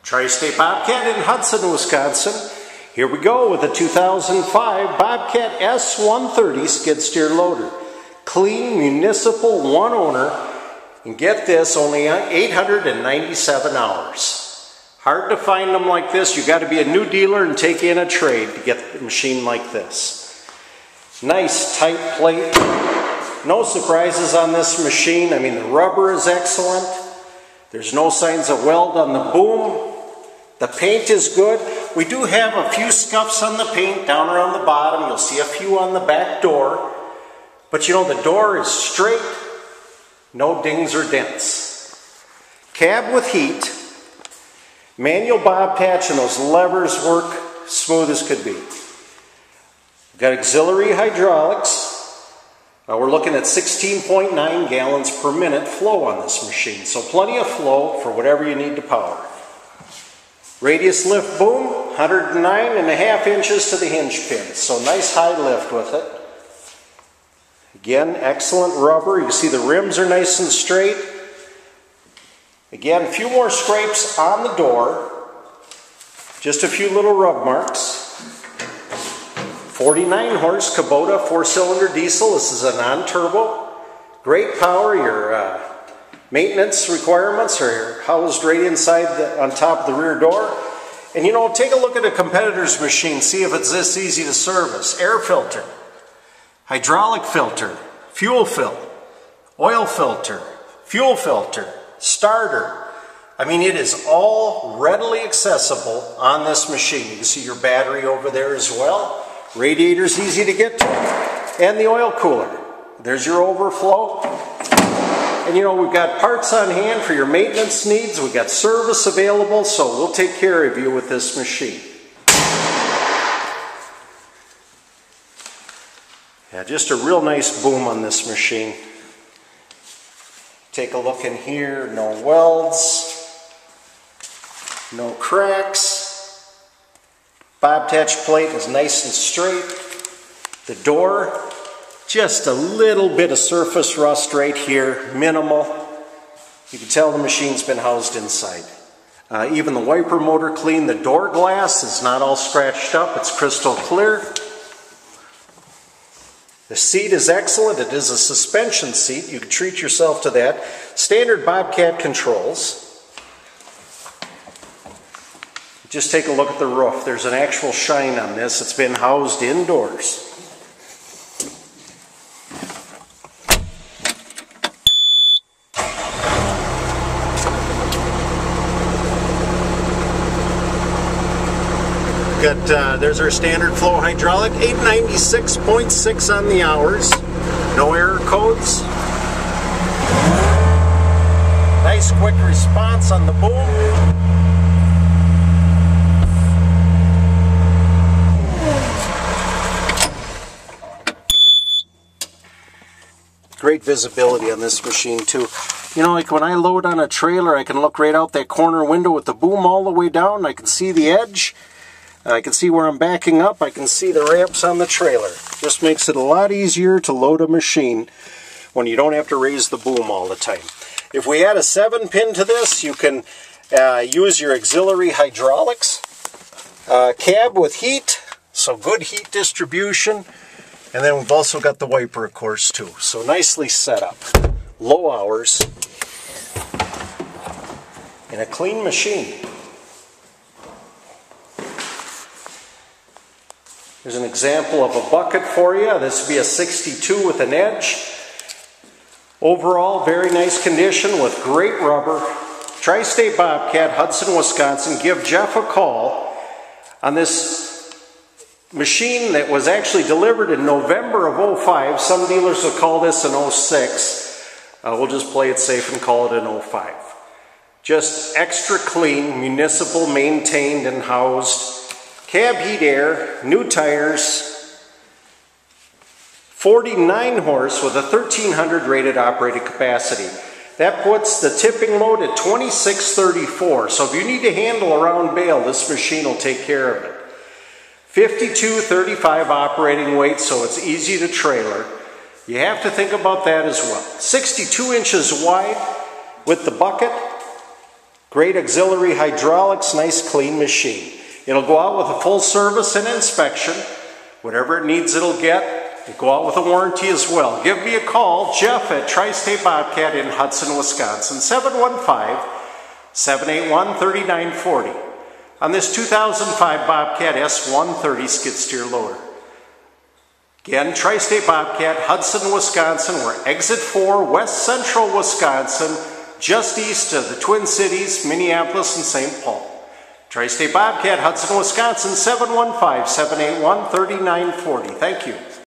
Tri-State Bobcat in Hudson, Wisconsin. Here we go with the 2005 Bobcat S130 skid steer loader. Clean, municipal, one owner, and get this, only 897 hours. Hard to find them like this. You got to be a new dealer and take in a trade to get a machine like this. Nice tight plate. No surprises on this machine. I mean, the rubber is excellent. There's no signs of weld on the boom. The paint is good. We do have a few scuffs on the paint down around the bottom. You'll see a few on the back door. But you know, the door is straight. No dings or dents. Cab with heat. Manual bob patch, and those levers work smooth as could be. We've got auxiliary hydraulics. We're looking at 16.9 gallons per minute flow on this machine. So plenty of flow for whatever you need to power. Radius lift boom, 109.5 inches to the hinge pin. So nice high lift with it. Again, excellent rubber. You can see the rims are nice and straight. Again, a few more scrapes on the door. Just a few little rub marks. 49 horse Kubota 4-cylinder diesel. This is a non-turbo. Great power. Your maintenance requirements are housed right inside on top of the rear door. And you know, take a look at a competitor's machine. See if it's this easy to service. Air filter, hydraulic filter, fuel fill, oil filter, fuel filter, starter. I mean, it is all readily accessible on this machine. You can see your battery over there as well. Radiator's easy to get to. And the oil cooler. There's your overflow. And you know, we've got parts on hand for your maintenance needs. We've got service available, so we'll take care of you with this machine. Yeah, just a real nice boom on this machine. Take a look in here, no welds, no cracks. Bob patch plate is nice and straight. The door, just a little bit of surface rust right here, minimal. You can tell the machine's been housed inside. Even the wiper motor clean. The door glass is not all scratched up, it's crystal clear. The seat is excellent. It is a suspension seat. You can treat yourself to that. Standard Bobcat controls. Just take a look at the roof. There's an actual shine on this. It's been housed indoors. There's our standard flow hydraulic, 896.6 on the hours. No error codes. Nice quick response on the boom. Great visibility on this machine too. You know, like when I load on a trailer, I can look right out that corner window with the boom all the way down. I can see the edge. I can see where I'm backing up. I can see the ramps on the trailer. Just makes it a lot easier to load a machine when you don't have to raise the boom all the time. If we add a 7-pin to this, you can use your auxiliary hydraulics. Cab with heat, so good heat distribution. And then we've also got the wiper, of course, too. So nicely set up. Low hours. And a clean machine. Here's an example of a bucket for you. This would be a 62 with an edge. Overall, very nice condition with great rubber. Tri-State Bobcat, Hudson, Wisconsin. Give Jeff a call on this machine that was actually delivered in November of 05. Some dealers will call this an 06. We'll just play it safe and call it an 05. Just extra clean, municipal, maintained and housed. Cab heat air, new tires, 49 horse with a 1300 rated operating capacity. That puts the tipping load at 2634. So if you need to handle around bale, this machine will take care of it. 5235 operating weight, so it's easy to trailer. You have to think about that as well. 62 inches wide with the bucket. Great auxiliary hydraulics, nice clean machine. It'll go out with a full service and inspection. Whatever it needs, it'll get. It'll go out with a warranty as well. Give me a call, Jeff at Tri-State Bobcat in Hudson, Wisconsin, 715-781-3940 on this 2005 Bobcat S130 skid steer loader. Again, Tri-State Bobcat, Hudson, Wisconsin. We're exit 4, west central Wisconsin, just east of the Twin Cities, Minneapolis and St. Paul. Tri-State Bobcat, Hudson, Wisconsin, 715-781-3940. Thank you.